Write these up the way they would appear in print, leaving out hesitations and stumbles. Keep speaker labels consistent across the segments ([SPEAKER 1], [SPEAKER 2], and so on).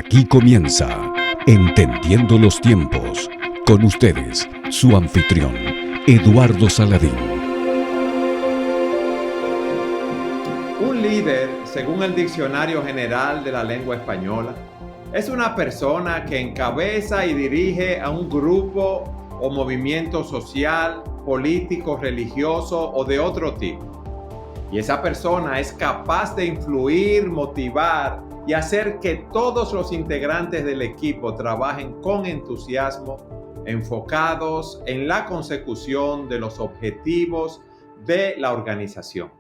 [SPEAKER 1] Aquí comienza Entendiendo los Tiempos. Con ustedes, su anfitrión, Eduardo Saladín.
[SPEAKER 2] Un líder, según el Diccionario General de la Lengua Española, es una persona que encabeza y dirige a un grupo o movimiento social, político, religioso o de otro tipo. Y esa persona es capaz de influir, motivar y hacer que todos los integrantes del equipo trabajen con entusiasmo, enfocados en la consecución de los objetivos de la organización.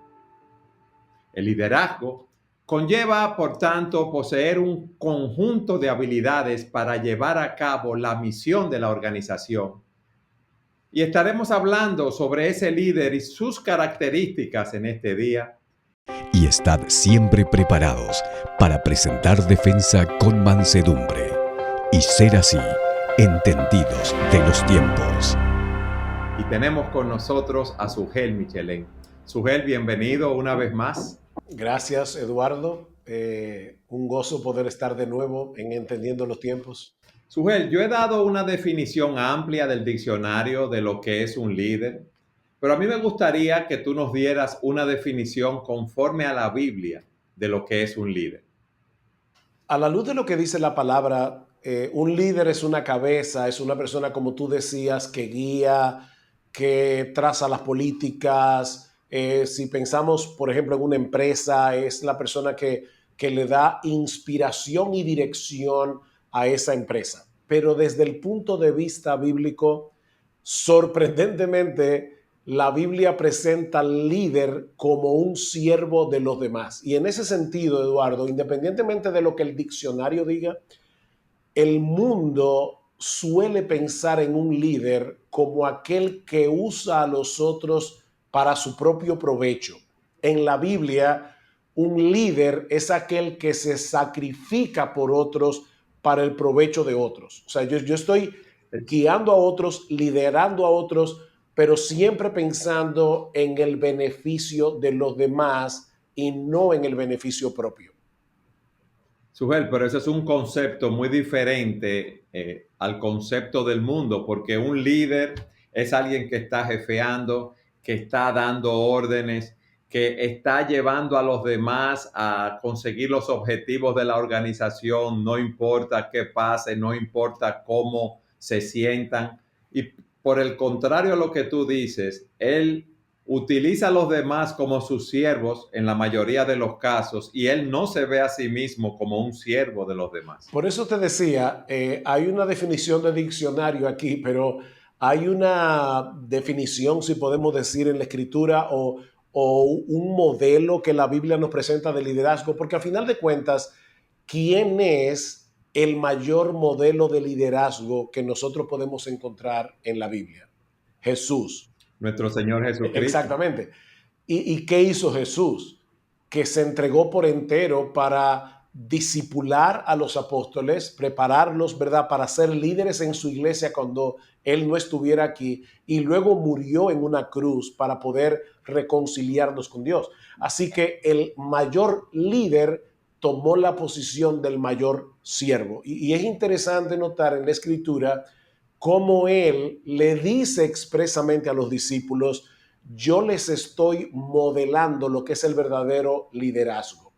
[SPEAKER 2] El liderazgo conlleva, por tanto, poseer un conjunto de habilidades para llevar a cabo la misión de la organización. Y estaremos hablando sobre ese líder y sus características en este día.
[SPEAKER 1] Y estad siempre preparados para presentar defensa con mansedumbre y ser así entendidos de los tiempos.
[SPEAKER 2] Y tenemos con nosotros a Sugel Michelén. Sugel, bienvenido una vez más.
[SPEAKER 3] Gracias, Eduardo. Un gozo poder estar de nuevo en Entendiendo los Tiempos.
[SPEAKER 2] Sugel, yo he dado una definición amplia del diccionario de lo que es un líder, pero a mí me gustaría que tú nos dieras una definición conforme a la Biblia de lo que es un líder.
[SPEAKER 3] A la luz de lo que dice la palabra, un líder es una cabeza, es una persona, como tú decías, que guía, que traza las políticas. Si pensamos, por ejemplo, en una empresa, es la persona que le da inspiración y dirección a esa empresa. Pero desde el punto de vista bíblico, sorprendentemente, la Biblia presenta al líder como un siervo de los demás. Y en ese sentido, Eduardo, independientemente de lo que el diccionario diga, el mundo suele pensar en un líder como aquel que usa a los otros para su propio provecho. En la Biblia, un líder es aquel que se sacrifica por otros para el provecho de otros. O sea, yo estoy guiando a otros, liderando a otros, pero siempre pensando en el beneficio de los demás y no en el beneficio propio.
[SPEAKER 2] Sugel, pero ese es un concepto muy diferente al concepto del mundo, porque un líder es alguien que está jefeando, que está dando órdenes, que está llevando a los demás a conseguir los objetivos de la organización, no importa qué pase, no importa cómo se sientan. Y por el contrario a lo que tú dices, él utiliza a los demás como sus siervos en la mayoría de los casos y él no se ve a sí mismo como un siervo de los demás.
[SPEAKER 3] Por eso te decía, hay una definición de diccionario aquí, pero hay una definición, si podemos decir, en la escritura o un modelo que la Biblia nos presenta de liderazgo, porque al final de cuentas, ¿quién es el mayor modelo de liderazgo que nosotros podemos encontrar en la Biblia? Jesús.
[SPEAKER 2] Nuestro Señor Jesucristo.
[SPEAKER 3] Exactamente. ¿Y qué hizo Jesús? Que se entregó por entero para discipular a los apóstoles, prepararlos, ¿verdad?, para ser líderes en su iglesia cuando él no estuviera aquí, y luego murió en una cruz para poder reconciliarnos con Dios. Así que el mayor líder tomó la posición del mayor siervo. Y es interesante notar en la escritura cómo él le dice expresamente a los discípulos: yo les estoy modelando lo que es el verdadero liderazgo.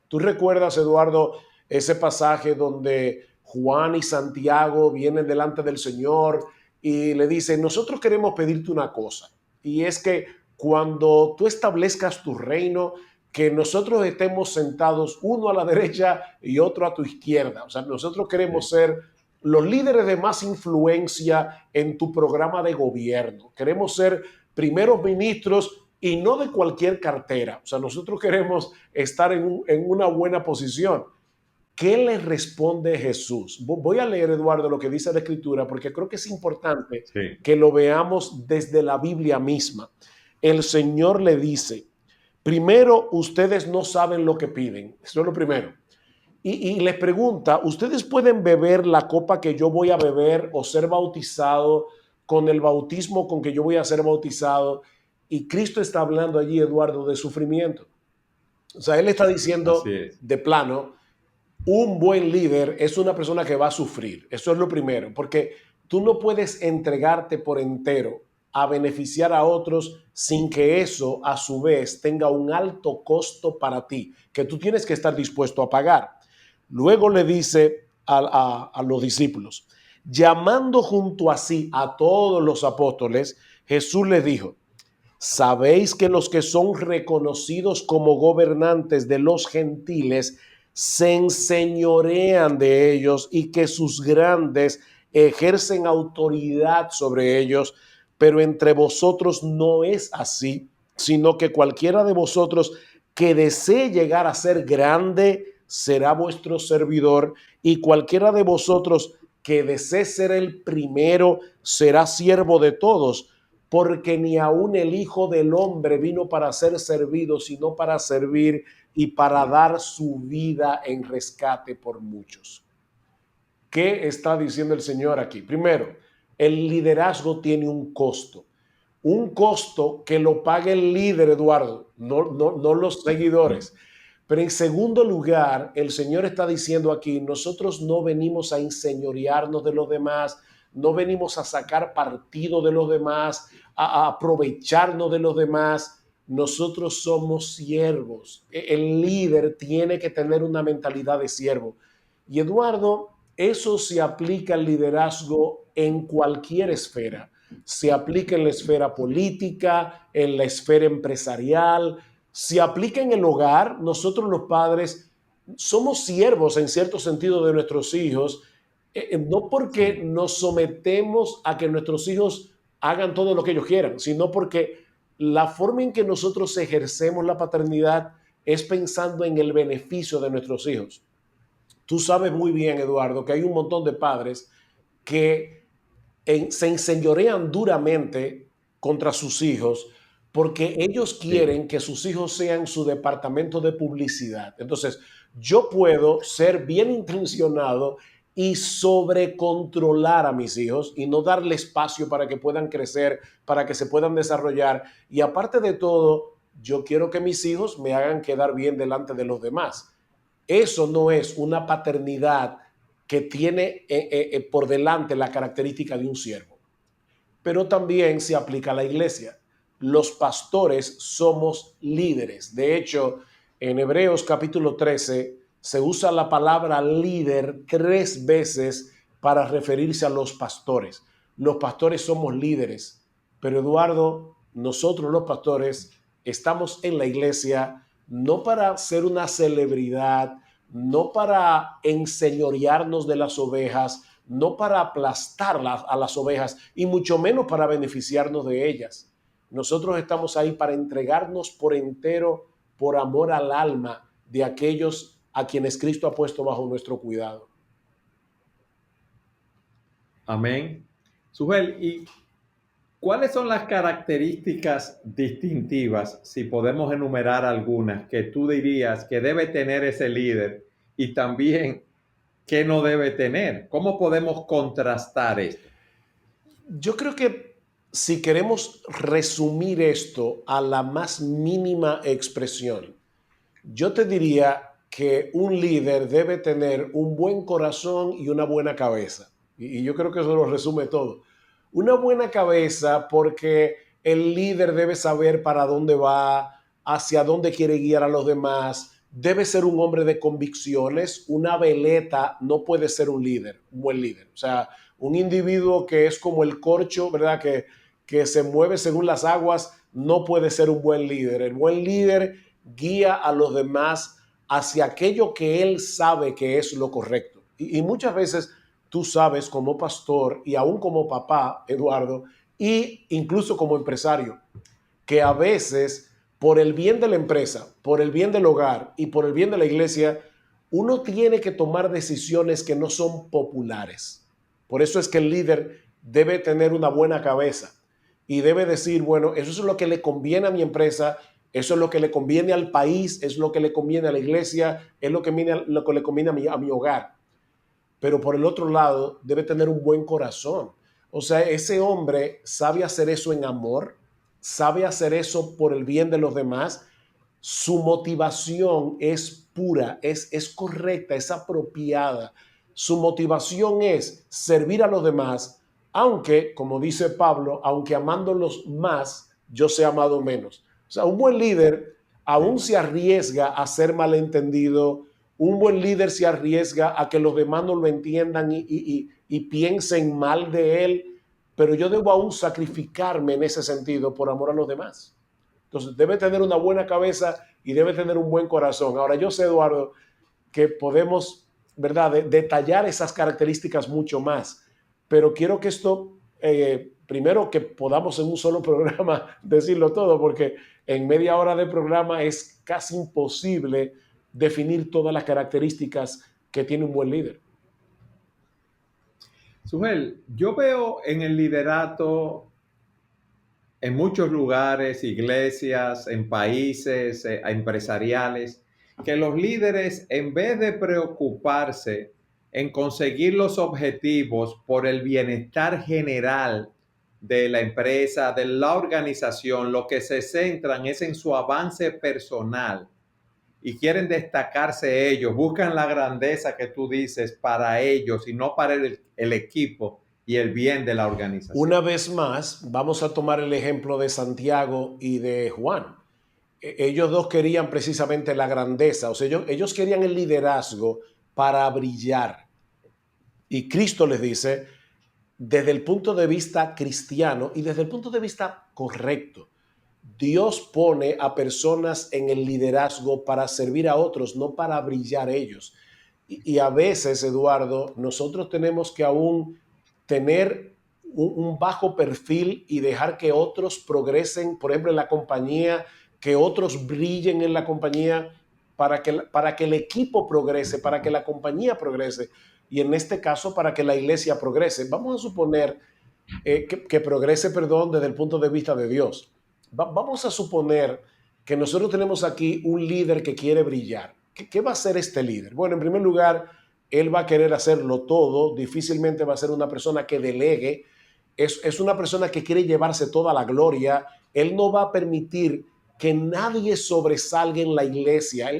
[SPEAKER 3] ¿Tú recuerdas, Eduardo, ese pasaje donde Juan y Santiago vienen delante del Señor y le dicen: nosotros queremos pedirte una cosa, y es que cuando tú establezcas tu reino, que nosotros estemos sentados uno a la derecha y otro a tu izquierda? O sea, nosotros queremos ser los líderes de más influencia en tu programa de gobierno. Queremos ser primeros ministros y no de cualquier cartera. O sea, nosotros queremos estar en una buena posición. ¿Qué le responde Jesús? Voy a leer, Eduardo, lo que dice la Escritura, porque creo que es importante que lo veamos desde la Biblia misma. El Señor le dice: primero, ustedes no saben lo que piden. Eso es lo primero. Y les pregunta: ¿ustedes pueden beber la copa que yo voy a beber o ser bautizado con el bautismo con que yo voy a ser bautizado? Y Cristo está hablando allí, Eduardo, de sufrimiento. O sea, él está diciendo de plano: Un buen líder es una persona que va a sufrir. Eso es lo primero, porque tú no puedes entregarte por entero a beneficiar a otros sin que eso a su vez tenga un alto costo para ti, que tú tienes que estar dispuesto a pagar. Luego le dice a los discípulos, llamando junto a sí a todos los apóstoles, Jesús les dijo, sabéis que los que son reconocidos como gobernantes de los gentiles se enseñorean de ellos y que sus grandes ejercen autoridad sobre ellos, pero entre vosotros no es así, sino que cualquiera de vosotros que desee llegar a ser grande será vuestro servidor, y cualquiera de vosotros que desee ser el primero será siervo de todos, porque ni aun el Hijo del Hombre vino para ser servido, sino para servir y para dar su vida en rescate por muchos. ¿Qué está diciendo el Señor aquí? Primero, el liderazgo tiene un costo que lo paga el líder, Eduardo, no los seguidores. Pero en segundo lugar, el Señor está diciendo aquí, nosotros no venimos a enseñorearnos de los demás, no venimos a sacar partido de los demás, a aprovecharnos de los demás. Nosotros somos siervos. El líder tiene que tener una mentalidad de siervo. Y Eduardo, eso se aplica al liderazgo en cualquier esfera. Se aplica en la esfera política, en la esfera empresarial, se aplica en el hogar. Nosotros los padres somos siervos en cierto sentido de nuestros hijos, no porque nos sometemos a que nuestros hijos hagan todo lo que ellos quieran, sino porque la forma en que nosotros ejercemos la paternidad es pensando en el beneficio de nuestros hijos. Tú sabes muy bien, Eduardo, que hay un montón de padres que se enseñorean duramente contra sus hijos porque ellos quieren que sus hijos sean su departamento de publicidad. Entonces, yo puedo ser bien intencionado y sobrecontrolar a mis hijos y no darle espacio para que puedan crecer, para que se puedan desarrollar. Y aparte de todo, yo quiero que mis hijos me hagan quedar bien delante de los demás. Eso no es una paternidad que tiene por delante la característica de un siervo. Pero también se aplica a la iglesia. Los pastores somos líderes. De hecho, en Hebreos capítulo 13 se usa la palabra líder 3 veces para referirse a los pastores. Los pastores somos líderes. Pero Eduardo, nosotros los pastores estamos en la iglesia no para ser una celebridad, no para enseñorearnos de las ovejas, no para aplastar a las ovejas y mucho menos para beneficiarnos de ellas. Nosotros estamos ahí para entregarnos por entero, por amor al alma de aquellos a quienes Cristo ha puesto bajo nuestro cuidado.
[SPEAKER 2] Amén. Sujel, ¿y cuáles son las características distintivas, si podemos enumerar algunas, que tú dirías que debe tener ese líder y también qué no debe tener? ¿Cómo podemos contrastar esto?
[SPEAKER 3] Yo creo que si queremos resumir esto a la más mínima expresión, yo te diría que un líder debe tener un buen corazón y una buena cabeza. Y yo creo que eso lo resume todo. Una buena cabeza porque el líder debe saber para dónde va, hacia dónde quiere guiar a los demás. Debe ser un hombre de convicciones. Una veleta no puede ser un líder, un buen líder. O sea, un individuo que es como el corcho, ¿verdad? Que se mueve según las aguas, no puede ser un buen líder. El buen líder guía a los demás hacia aquello que él sabe que es lo correcto. Y muchas veces tú sabes como pastor y aún como papá, Eduardo, e incluso como empresario, que a veces por el bien de la empresa, por el bien del hogar y por el bien de la iglesia, uno tiene que tomar decisiones que no son populares. Por eso es que el líder debe tener una buena cabeza y debe decir, bueno, eso es lo que le conviene a mi empresa, eso es lo que le conviene al país, es lo que le conviene a la iglesia, es lo que le conviene a mi hogar. Pero por el otro lado, debe tener un buen corazón. O sea, ese hombre sabe hacer eso en amor, sabe hacer eso por el bien de los demás, su motivación es pura, es correcta, es apropiada. Su motivación es servir a los demás, aunque, como dice Pablo, aunque amándolos más, yo sea amado menos. O sea, un buen líder aún se arriesga a ser malentendido, un buen líder se arriesga a que los demás no lo entiendan y piensen mal de él, pero yo debo aún sacrificarme en ese sentido por amor a los demás. Entonces debe tener una buena cabeza y debe tener un buen corazón. Ahora yo sé, Eduardo, que podemos, ¿verdad?, detallar esas características mucho más, pero quiero que esto, primero que podamos en un solo programa decirlo todo, porque en media hora de programa es casi imposible definir todas las características que tiene un buen líder.
[SPEAKER 2] Sujel, yo veo en el liderato en muchos lugares, iglesias, en países empresariales, que los líderes, en vez de preocuparse en conseguir los objetivos por el bienestar general de la empresa, de la organización, lo que se centran es en su avance personal y quieren destacarse ellos, buscan la grandeza que tú dices para ellos y no para el equipo y el bien de la organización.
[SPEAKER 3] Una vez más, vamos a tomar el ejemplo de Santiago y de Juan. Ellos dos querían precisamente la grandeza, o sea, ellos querían el liderazgo para brillar. Y Cristo les dice, desde el punto de vista cristiano y desde el punto de vista correcto, Dios pone a personas en el liderazgo para servir a otros, no para brillar ellos. Y a veces, Eduardo, nosotros tenemos que aún tener un bajo perfil y dejar que otros progresen, por ejemplo, en la compañía, que otros brillen en la compañía para que el equipo progrese, para que la compañía progrese y en este caso para que la iglesia progrese. Vamos a suponer que progrese, perdón, desde el punto de vista de Dios. Vamos a suponer que nosotros tenemos aquí un líder que quiere brillar. ¿Qué va a hacer este líder? Bueno, en primer lugar, él va a querer hacerlo todo, difícilmente va a ser una persona que delegue, es una persona que quiere llevarse toda la gloria, él no va a permitir que nadie sobresalga en la iglesia,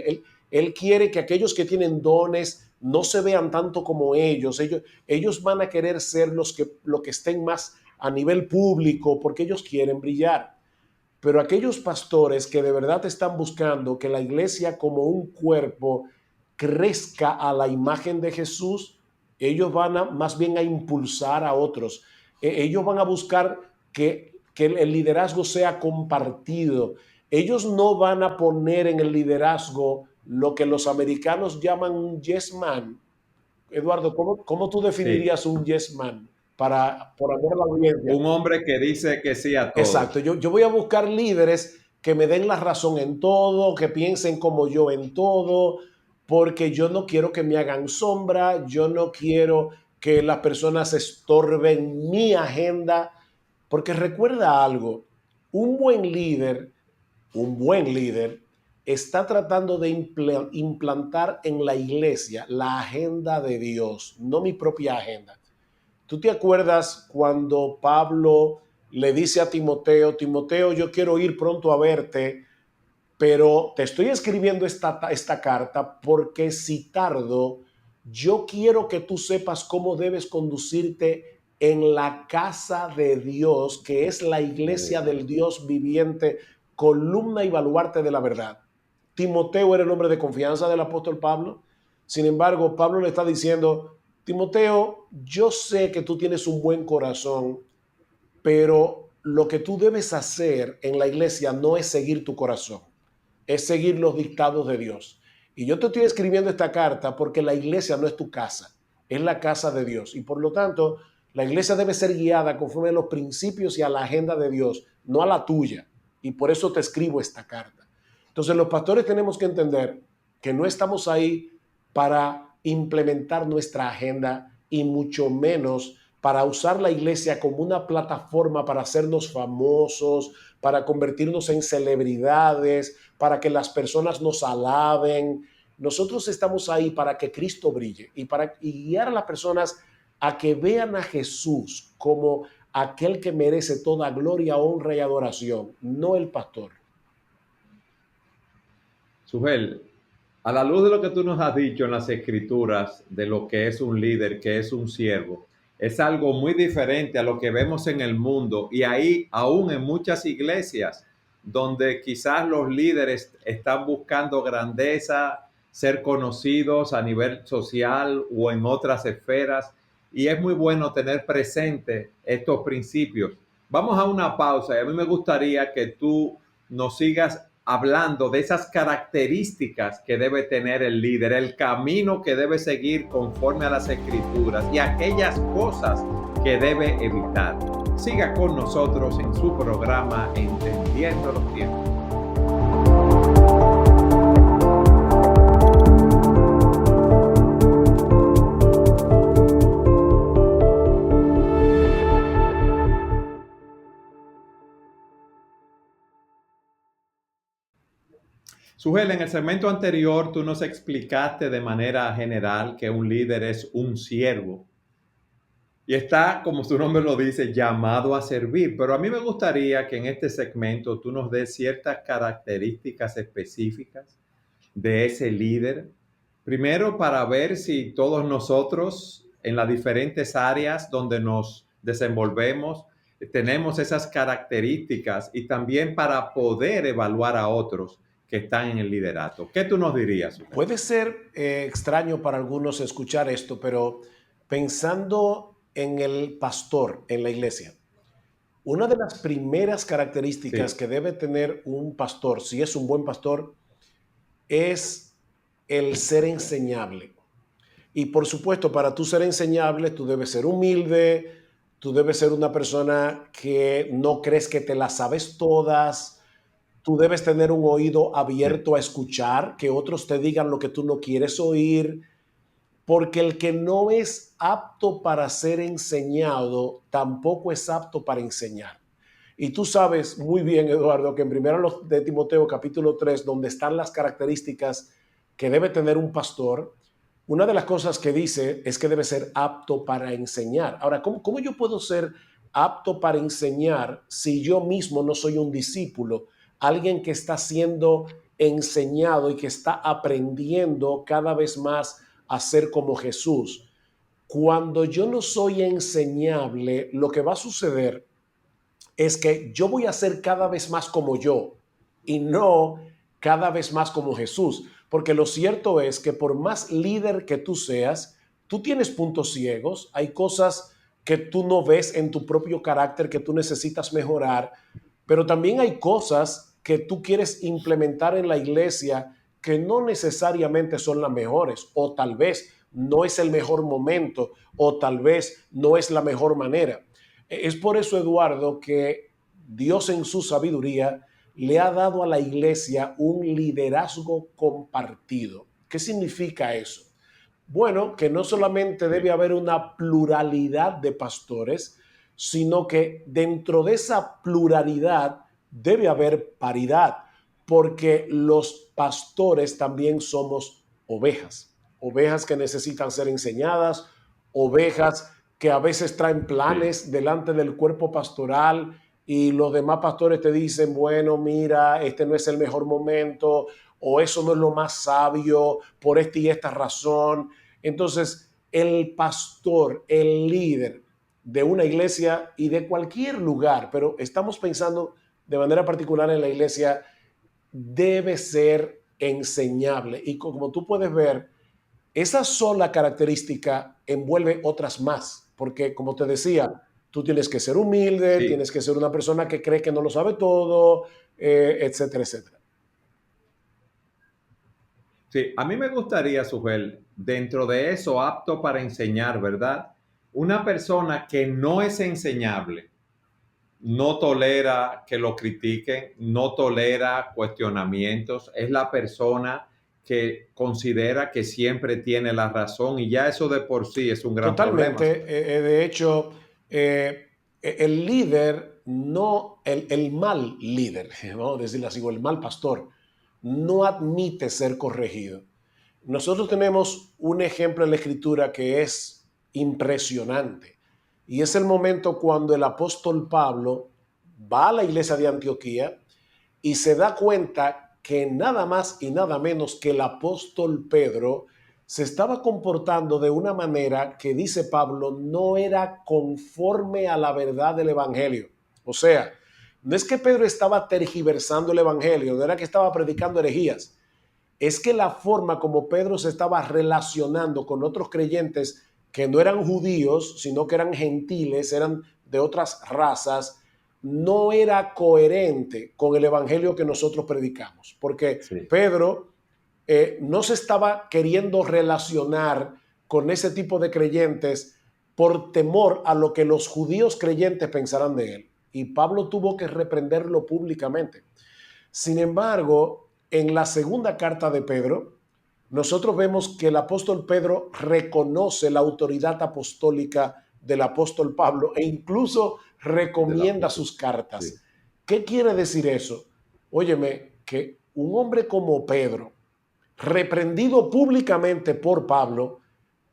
[SPEAKER 3] él quiere que aquellos que tienen dones no se vean tanto como ellos van a querer ser los que estén más a nivel público porque ellos quieren brillar. Pero aquellos pastores que de verdad están buscando que la iglesia como un cuerpo crezca a la imagen de Jesús, ellos van más bien a impulsar a otros. Ellos van a buscar que el liderazgo sea compartido. Ellos no van a poner en el liderazgo lo que los americanos llaman un yes man. Eduardo, ¿cómo tú definirías un yes man por amor a la audiencia?
[SPEAKER 2] Un hombre que dice que sí a todo.
[SPEAKER 3] Exacto, yo voy a buscar líderes que me den la razón en todo, que piensen como yo en todo, porque yo no quiero que me hagan sombra, yo no quiero que las personas estorben mi agenda, porque recuerda algo, un buen líder, un buen líder está tratando de implantar en la iglesia la agenda de Dios, no mi propia agenda. ¿Tú te acuerdas cuando Pablo le dice a Timoteo, Timoteo, yo quiero ir pronto a verte, pero te estoy escribiendo esta carta porque si tardo, yo quiero que tú sepas cómo debes conducirte en la casa de Dios, que es la iglesia del Dios viviente, columna y baluarte de la verdad. Timoteo era el hombre de confianza del apóstol Pablo. Sin embargo, Pablo le está diciendo, Timoteo, yo sé que tú tienes un buen corazón, pero lo que tú debes hacer en la iglesia no es seguir tu corazón, es seguir los dictados de Dios. Y yo te estoy escribiendo esta carta porque la iglesia no es tu casa, es la casa de Dios. Y por lo tanto, la iglesia debe ser guiada conforme a los principios y a la agenda de Dios, no a la tuya. Y por eso te escribo esta carta. Entonces, los pastores tenemos que entender que no estamos ahí para implementar nuestra agenda y mucho menos para usar la iglesia como una plataforma para hacernos famosos, para convertirnos en celebridades, para que las personas nos alaben. Nosotros estamos ahí para que Cristo brille y guiar a las personas a que vean a Jesús como aquel que merece toda gloria, honra y adoración, no el pastor.
[SPEAKER 2] Sugel, a la luz de lo que tú nos has dicho en las escrituras de lo que es un líder, que es un siervo, es algo muy diferente a lo que vemos en el mundo y ahí aún en muchas iglesias donde quizás los líderes están buscando grandeza, ser conocidos a nivel social o en otras esferas y es muy bueno tener presente estos principios. Vamos a una pausa y a mí me gustaría que tú nos sigas hablando de esas características que debe tener el líder, el camino que debe seguir conforme a las escrituras y aquellas cosas que debe evitar. Siga con nosotros en su programa Entendiendo los Tiempos. Sugel, en el segmento anterior tú nos explicaste de manera general que un líder es un siervo y está, como su nombre lo dice, llamado a servir. Pero a mí me gustaría que en este segmento tú nos des ciertas características específicas de ese líder. Primero, para ver si todos nosotros en las diferentes áreas donde nos desenvolvemos tenemos esas características y también para poder evaluar a otros que están en el liderato. ¿Qué tú nos dirías?
[SPEAKER 3] Puede ser extraño para algunos escuchar esto, pero pensando en el pastor en la iglesia, una de las primeras características
[SPEAKER 2] Sí.
[SPEAKER 3] que debe tener un pastor, si es un buen pastor, es el ser enseñable. Y por supuesto, para tú ser enseñable, tú debes ser humilde, tú debes ser una persona que no crees que te las sabes todas, tú debes tener un oído
[SPEAKER 2] Sí.
[SPEAKER 3] abierto a escuchar, que otros te digan lo que tú no quieres oír, porque el que no es apto para ser enseñado, tampoco es apto para enseñar. Y tú sabes muy bien, Eduardo, que en 1 de Timoteo capítulo 3, donde están las características que debe tener un pastor, una de las cosas que dice es que debe ser apto para enseñar. Ahora, ¿cómo yo puedo ser apto para enseñar si yo mismo no soy un discípulo? Alguien que está siendo enseñado y que está aprendiendo cada vez más a ser como Jesús. Cuando yo no soy enseñable, lo que va a suceder es que yo voy a ser cada vez más como yo y no cada vez más como Jesús. Porque lo cierto es que por más líder que tú seas, tú tienes puntos ciegos, hay cosas que tú no ves en tu propio carácter que tú necesitas mejorar, pero también hay cosas que tú quieres implementar en la iglesia que no necesariamente son las mejores, o tal vez no es el mejor momento, o tal vez no es la mejor manera. Es por eso, Eduardo, que Dios en su sabiduría le ha dado a la iglesia un liderazgo compartido. ¿Qué significa eso? Bueno, que no solamente debe
[SPEAKER 2] Sí.
[SPEAKER 3] haber una pluralidad de pastores, sino que dentro de esa pluralidad debe haber paridad, porque los pastores también somos ovejas, ovejas que necesitan ser enseñadas, ovejas que a veces traen
[SPEAKER 2] Sí.
[SPEAKER 3] planes delante del cuerpo pastoral y los demás pastores te dicen, bueno, mira, este no es el mejor momento o eso no es lo más sabio por esta y esta razón. Entonces, el pastor, el líder de una iglesia y de cualquier lugar, pero estamos pensando de manera particular en la iglesia, debe ser enseñable. Y como tú puedes ver, esa sola característica envuelve otras más, porque como te decía, tú tienes que ser humilde,
[SPEAKER 2] Sí.
[SPEAKER 3] tienes que ser una persona que cree que no lo sabe todo, etcétera, etcétera.
[SPEAKER 2] Sí, a mí me gustaría, Sugel, dentro de eso, apto para enseñar, ¿verdad? Una persona que no es enseñable, no tolera que lo critiquen, no tolera cuestionamientos, es la persona que considera que siempre tiene la razón y ya eso de por sí es un gran problema,
[SPEAKER 3] Totalmente.
[SPEAKER 2] Sugel.
[SPEAKER 3] De hecho, el líder, no, el mal líder, vamos a decirlo así, o el mal pastor, no admite ser corregido. Nosotros tenemos un ejemplo en la escritura que es impresionante. Y es el momento cuando el apóstol Pablo va a la iglesia de Antioquía y se da cuenta que nada más y nada menos que el apóstol Pedro se estaba comportando de una manera que, dice Pablo, no era conforme a la verdad del Evangelio. O sea, no es que Pedro estaba tergiversando el Evangelio, no era que estaba predicando herejías, es que la forma como Pedro se estaba relacionando con otros creyentes que no eran judíos, sino que eran gentiles, eran de otras razas, no era coherente con el evangelio que nosotros predicamos. Porque
[SPEAKER 2] Sí.
[SPEAKER 3] Pedro no se estaba queriendo relacionar con ese tipo de creyentes por temor a lo que los judíos creyentes pensaran de él. Y Pablo tuvo que reprenderlo públicamente. Sin embargo, en la segunda carta de Pedro, nosotros vemos que el apóstol Pedro reconoce la autoridad apostólica del apóstol Pablo e incluso
[SPEAKER 2] Del
[SPEAKER 3] recomienda
[SPEAKER 2] apóstol.
[SPEAKER 3] sus cartas.
[SPEAKER 2] Sí.
[SPEAKER 3] ¿Qué quiere decir eso? Óyeme, que un hombre como Pedro, reprendido públicamente por Pablo,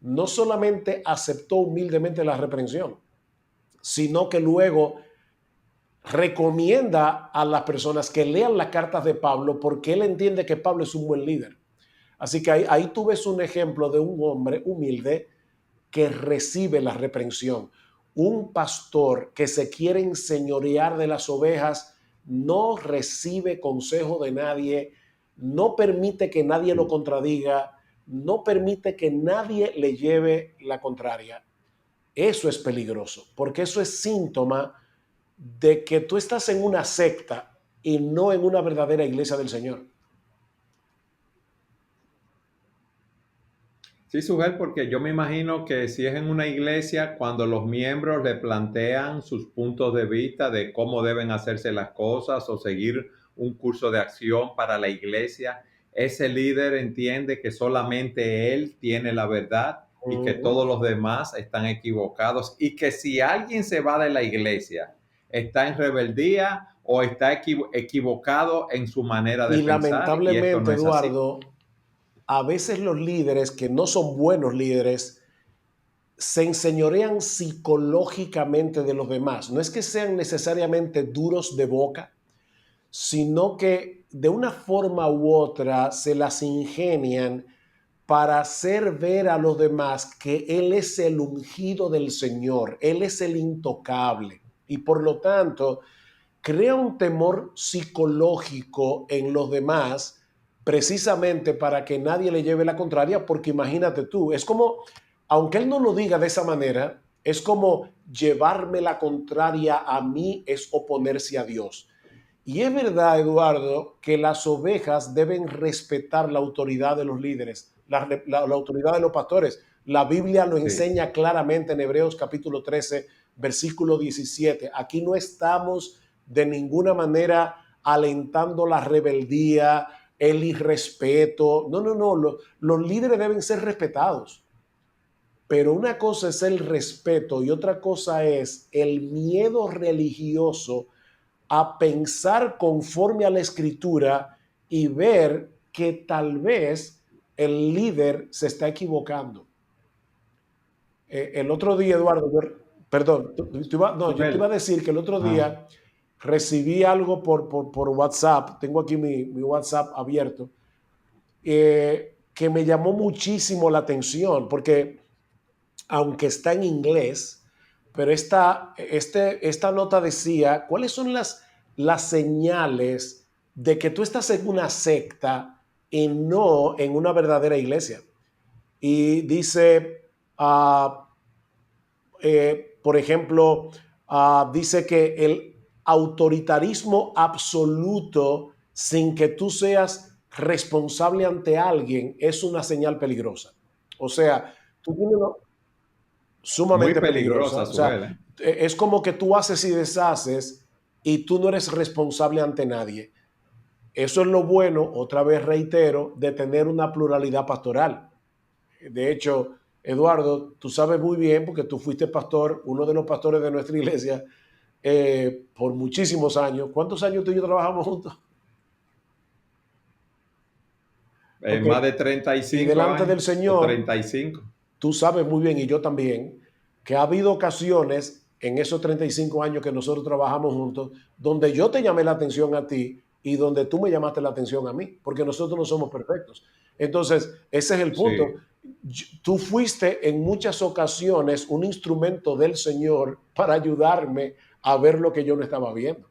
[SPEAKER 3] no solamente aceptó humildemente la reprensión, sino que luego recomienda a las personas que lean las cartas de Pablo porque él entiende que Pablo es un buen líder. Así que ahí tú ves un ejemplo de un hombre humilde que recibe la reprensión. Un pastor que se quiere enseñorear de las ovejas no recibe consejo de nadie, no permite que nadie lo contradiga, no permite que nadie le lleve la contraria. Eso es peligroso, porque eso es síntoma de que tú estás en una secta y no en una verdadera iglesia del Señor.
[SPEAKER 2] Sí, Sujel, porque yo me imagino que si es en una iglesia, cuando los miembros le plantean sus puntos de vista de cómo deben hacerse las cosas o seguir un curso de acción para la iglesia, ese líder entiende que solamente él tiene la verdad y que todos los demás están equivocados y que si alguien se va de la iglesia, está en rebeldía o está equivocado en su manera de
[SPEAKER 3] Y
[SPEAKER 2] pensar y esto
[SPEAKER 3] lamentablemente,
[SPEAKER 2] no es así.
[SPEAKER 3] Eduardo, a veces los líderes que no son buenos líderes se enseñorean psicológicamente de los demás. No es que sean necesariamente duros de boca, sino que de una forma u otra se las ingenian para hacer ver a los demás que Él es el ungido del Señor, Él es el intocable. Y por lo tanto, crea un temor psicológico en los demás precisamente para que nadie le lleve la contraria, porque imagínate tú, es como, aunque él no lo diga de esa manera, es como llevarme la contraria a mí es oponerse a Dios. Y es verdad, Eduardo, que las ovejas deben respetar la autoridad de los líderes, la autoridad de los pastores. La Biblia lo
[SPEAKER 2] Sí.
[SPEAKER 3] enseña claramente en Hebreos capítulo 13, versículo 17. Aquí no estamos de ninguna manera alentando la rebeldía, el irrespeto. No, no, no. Los líderes deben ser respetados. Pero una cosa es el respeto y otra cosa es el miedo religioso a pensar conforme a la escritura y ver que tal vez el líder se está equivocando. El otro día, Eduardo, perdón, yo te iba a
[SPEAKER 2] Sujel.
[SPEAKER 3] decir que el otro
[SPEAKER 2] Ajá.
[SPEAKER 3] día recibí algo por WhatsApp, tengo aquí mi WhatsApp abierto, que me llamó muchísimo la atención, porque aunque está en inglés, pero esta nota decía, ¿cuáles son las señales de que tú estás en una secta y no en una verdadera iglesia? Y dice, por ejemplo, dice que el autoritarismo absoluto sin que tú seas responsable ante alguien es una señal peligrosa. O sea, tú tienes
[SPEAKER 2] Muy
[SPEAKER 3] sumamente peligrosa.
[SPEAKER 2] peligrosa,
[SPEAKER 3] O sea,
[SPEAKER 2] Sujel, ¿eh?
[SPEAKER 3] es como que tú haces y deshaces y tú no eres responsable ante nadie. Eso es lo bueno, otra vez reitero, de tener una pluralidad pastoral. De hecho, Eduardo, tú sabes muy bien, porque tú fuiste pastor, uno de los pastores de nuestra iglesia, por muchísimos años. ¿Cuántos años tú y yo trabajamos juntos? Ok.
[SPEAKER 2] Más de
[SPEAKER 3] Y
[SPEAKER 2] 35
[SPEAKER 3] delante del
[SPEAKER 2] años o
[SPEAKER 3] Señor,
[SPEAKER 2] 35.
[SPEAKER 3] tú sabes muy bien, y yo también, que ha habido ocasiones en esos 35 años que nosotros trabajamos juntos, donde yo te llamé la atención a ti y donde tú me llamaste la atención a mí, porque nosotros no somos perfectos. Entonces, ese es el punto.
[SPEAKER 2] Sí,
[SPEAKER 3] Tú fuiste en muchas ocasiones un instrumento del Señor para ayudarme a ver lo que yo no estaba viendo.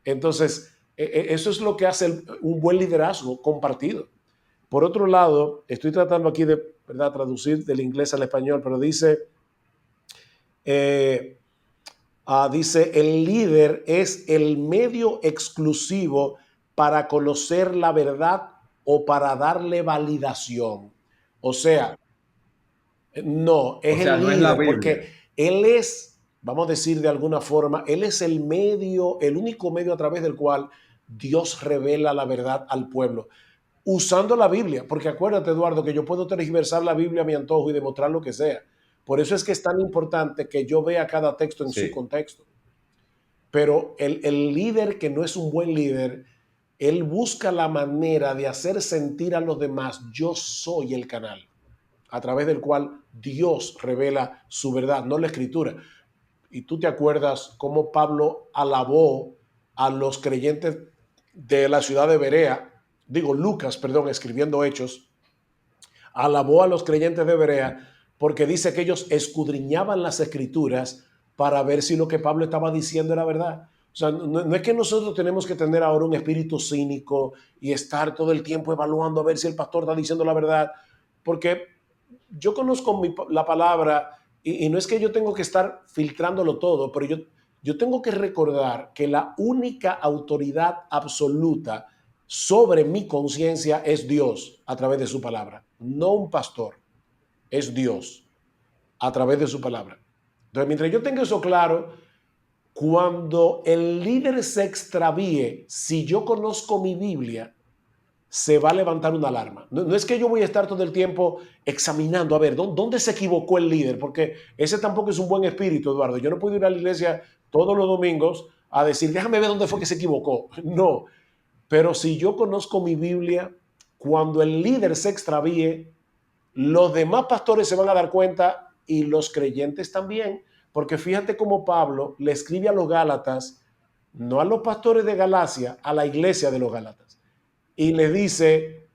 [SPEAKER 3] Entonces, eso es lo que hace un buen liderazgo compartido. Por otro lado, estoy tratando aquí de, ¿verdad?, traducir del inglés al español, pero eh, dice, el líder es el medio exclusivo para conocer la verdad o para darle validación. O sea, no,
[SPEAKER 2] o
[SPEAKER 3] es
[SPEAKER 2] sea,
[SPEAKER 3] el
[SPEAKER 2] no es la
[SPEAKER 3] líder,
[SPEAKER 2] Biblia.
[SPEAKER 3] porque él es, vamos a decir de alguna forma, él es el medio, el único medio a través del cual Dios revela la verdad al pueblo, usando la Biblia, porque acuérdate, Eduardo, que yo puedo tergiversar la Biblia a mi antojo y demostrar lo que sea. Por eso es que es tan importante que yo vea cada texto en su
[SPEAKER 2] Sí,
[SPEAKER 3] contexto. Pero el líder que no es un buen líder, él busca la manera de hacer sentir a los demás, yo soy el canal a través del cual Dios revela su verdad, no la escritura. Y tú te acuerdas cómo Pablo alabó a los creyentes de la ciudad de Berea, digo Lucas, perdón, escribiendo Hechos, alabó a los creyentes de Berea porque dice que ellos escudriñaban las escrituras para ver si lo que Pablo estaba diciendo era verdad. O sea, no es que nosotros tenemos que tener ahora un espíritu cínico y estar todo el tiempo evaluando a ver si el pastor está diciendo la verdad, porque yo conozco la palabra y no es que yo tengo que estar filtrándolo todo, pero yo tengo que recordar que la única autoridad absoluta sobre mi conciencia es Dios a través de su palabra, no un pastor, es Dios a través de su palabra. Entonces, mientras yo tenga eso claro, cuando el líder se extravíe, si yo conozco mi Biblia, se va a levantar una alarma. No es que yo voy a estar todo el tiempo examinando, a ver, ¿dónde se equivocó el líder? Porque ese tampoco es un buen espíritu, Eduardo. Yo no puedo ir a la iglesia todos los domingos a decir, déjame ver dónde fue que se equivocó. No, pero si yo conozco mi Biblia, cuando el líder se extravíe, los demás pastores se van a dar cuenta y los creyentes también, porque fíjate cómo Pablo le escribe a los Gálatas, no a los pastores de Galacia, a la iglesia de los Gálatas, y le dice,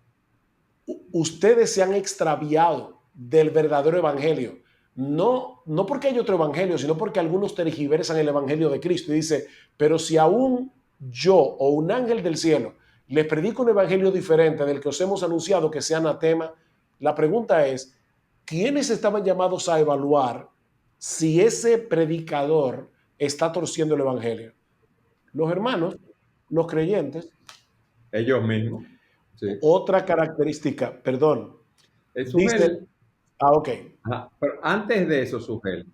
[SPEAKER 3] ustedes se han extraviado del verdadero evangelio. No porque hay otro evangelio, sino porque algunos tergiversan el evangelio de Cristo. Y dice, pero si aún yo o un ángel del cielo les predico un evangelio diferente del que os hemos anunciado, que sea anatema, la pregunta es, ¿quiénes estaban llamados a evaluar si ese predicador está torciendo el evangelio? Los hermanos, los creyentes.
[SPEAKER 2] ellos mismos. Sí.
[SPEAKER 3] Otra característica, perdón, dice,
[SPEAKER 2] Sugel,
[SPEAKER 3] ok,
[SPEAKER 2] ajá, pero antes de eso, Sugel,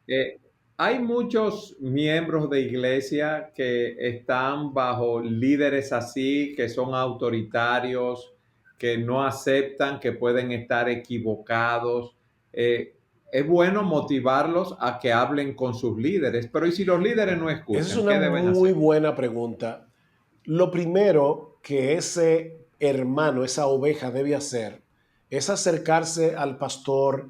[SPEAKER 2] eh, hay muchos miembros de iglesia que están bajo líderes así, que son autoritarios, que no aceptan, que pueden estar equivocados. Eh, es bueno motivarlos a que hablen con sus líderes, pero ¿y si los líderes no
[SPEAKER 3] esa es
[SPEAKER 2] escuchan?
[SPEAKER 3] una
[SPEAKER 2] ¿Qué deben
[SPEAKER 3] muy
[SPEAKER 2] hacer?
[SPEAKER 3] buena pregunta. Lo primero que ese hermano, esa oveja debe hacer es acercarse al pastor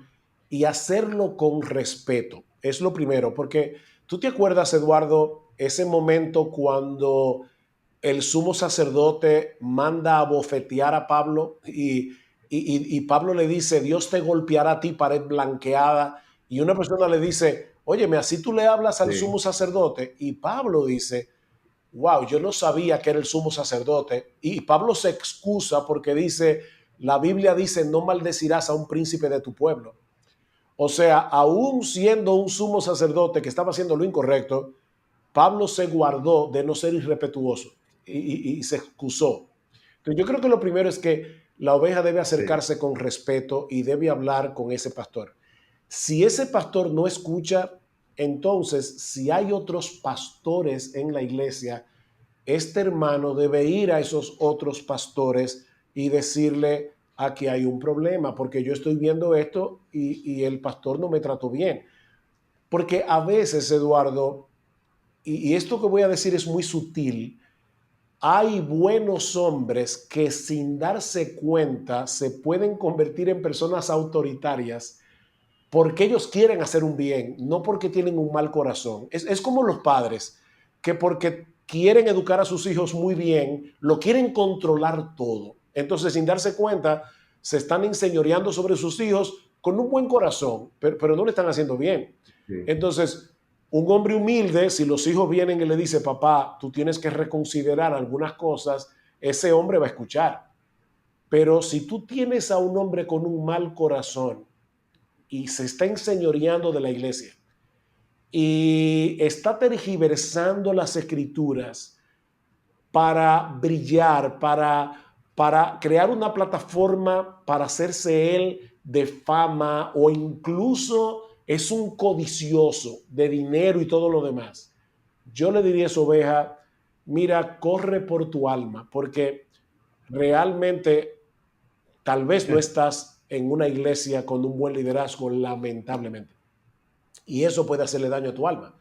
[SPEAKER 3] y hacerlo con respeto. Es lo primero, porque tú te acuerdas, Eduardo, ese momento cuando el sumo sacerdote manda a bofetear a Pablo y Pablo le dice, Dios te golpeará a ti, pared blanqueada. Y una persona le dice, óyeme, así tú le hablas al sumo
[SPEAKER 2] Sí,
[SPEAKER 3] sacerdote. Y Pablo dice, wow, yo no sabía que era el sumo sacerdote. Y Pablo se excusa porque dice, la Biblia dice, no maldecirás a un príncipe de tu pueblo. O sea, aún siendo un sumo sacerdote que estaba haciendo lo incorrecto, Pablo se guardó de no ser irrespetuoso y se excusó. Entonces, yo creo que lo primero es que la oveja debe
[SPEAKER 2] sí,
[SPEAKER 3] acercarse con respeto y debe hablar con ese pastor. Si ese pastor no escucha, entonces, si hay otros pastores en la iglesia, este hermano debe ir a esos otros pastores y decirle, aquí hay un problema, porque yo estoy viendo esto y el pastor no me trató bien. Porque a veces, Eduardo, y esto que voy a decir es muy sutil, hay buenos hombres que sin darse cuenta se pueden convertir en personas autoritarias porque ellos quieren hacer un bien, no porque tienen un mal corazón. Es como los padres, que porque quieren educar a sus hijos muy bien, lo quieren controlar todo. Entonces, sin darse cuenta, se están enseñoreando sobre sus hijos con un buen corazón, pero no le están haciendo bien.
[SPEAKER 2] Sí.
[SPEAKER 3] Entonces, un hombre humilde, si los hijos vienen y le dicen, papá, tú tienes que reconsiderar algunas cosas, ese hombre va a escuchar. Pero si tú tienes a un hombre con un mal corazón y se está enseñoreando de la iglesia y está tergiversando las escrituras para brillar, para crear una plataforma para hacerse él de fama, o incluso es un codicioso de dinero y todo lo demás, yo le diría a esa oveja, mira, corre por tu alma, porque realmente tal vez no estás en una iglesia con un buen liderazgo, lamentablemente. Y eso puede hacerle daño a tu alma.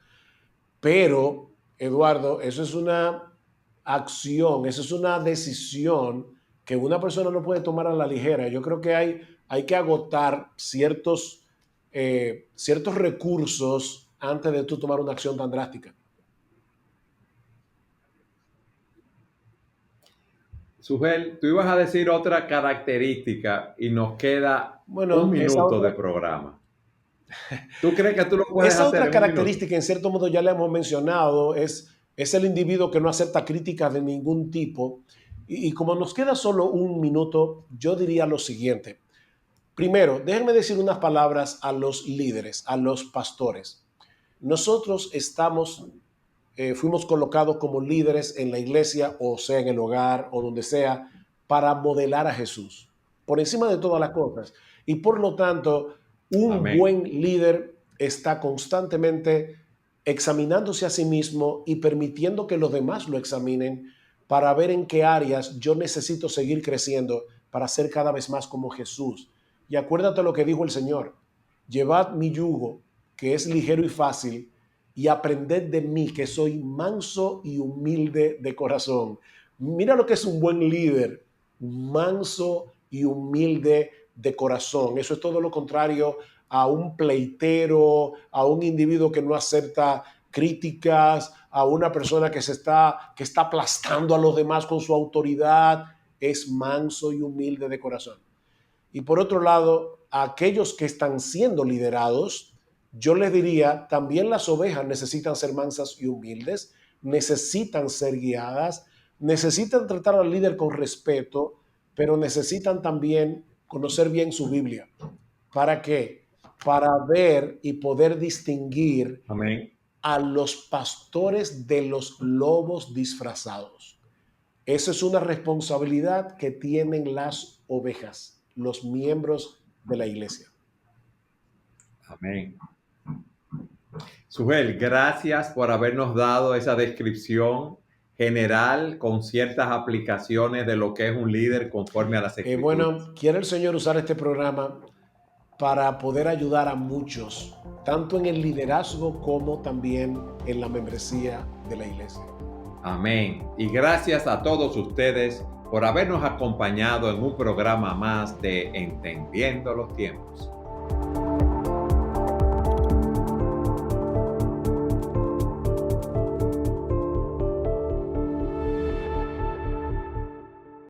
[SPEAKER 3] Pero, Eduardo, eso es una acción, eso es una decisión que una persona no puede tomar a la ligera. Yo creo que hay que agotar ciertos recursos antes de tú tomar una acción tan drástica.
[SPEAKER 2] Sujel, tú ibas a decir otra característica y nos queda un minuto de programa. ¿Tú crees que tú lo puedes hacer?
[SPEAKER 3] Esa otra característica, en cierto modo, ya la hemos mencionado, es el individuo que no acepta críticas de ningún tipo. Y como nos queda solo un minuto, yo diría lo siguiente. Primero, déjenme decir unas palabras a los líderes, a los pastores. Nosotros fuimos colocados como líderes en la iglesia, o sea, en el hogar o donde sea, para modelar a Jesús, por encima de todas las cosas. Y por lo tanto, un
[SPEAKER 2] Amén.
[SPEAKER 3] buen líder está constantemente examinándose a sí mismo y permitiendo que los demás lo examinen para ver en qué áreas yo necesito seguir creciendo para ser cada vez más como Jesús. Y acuérdate lo que dijo el Señor: llevad mi yugo, que es ligero y fácil, y aprended de mí, que soy manso y humilde de corazón. Mira lo que es un buen líder, manso y humilde de corazón. Eso es todo lo contrario a un pleitero, a un individuo que no acepta críticas, a una persona que está aplastando a los demás con su autoridad. Es manso y humilde de corazón. Y por otro lado, a aquellos que están siendo liderados, yo les diría, también las ovejas necesitan ser mansas y humildes, necesitan ser guiadas, necesitan tratar al líder con respeto, pero necesitan también conocer bien su Biblia. ¿Para qué? Para ver y poder distinguir
[SPEAKER 2] Amén.
[SPEAKER 3] a los pastores de los lobos disfrazados. Esa es una responsabilidad que tienen las ovejas, los miembros de la iglesia.
[SPEAKER 2] Amén. Sujel, gracias por habernos dado esa descripción general con ciertas aplicaciones de lo que es un líder conforme a las escrituras.
[SPEAKER 3] Bueno, quiere el Señor usar este programa para poder ayudar a muchos, tanto en el liderazgo como también en la membresía de la iglesia.
[SPEAKER 2] Amén. Y gracias a todos ustedes por habernos acompañado en un programa más de Entendiendo los Tiempos.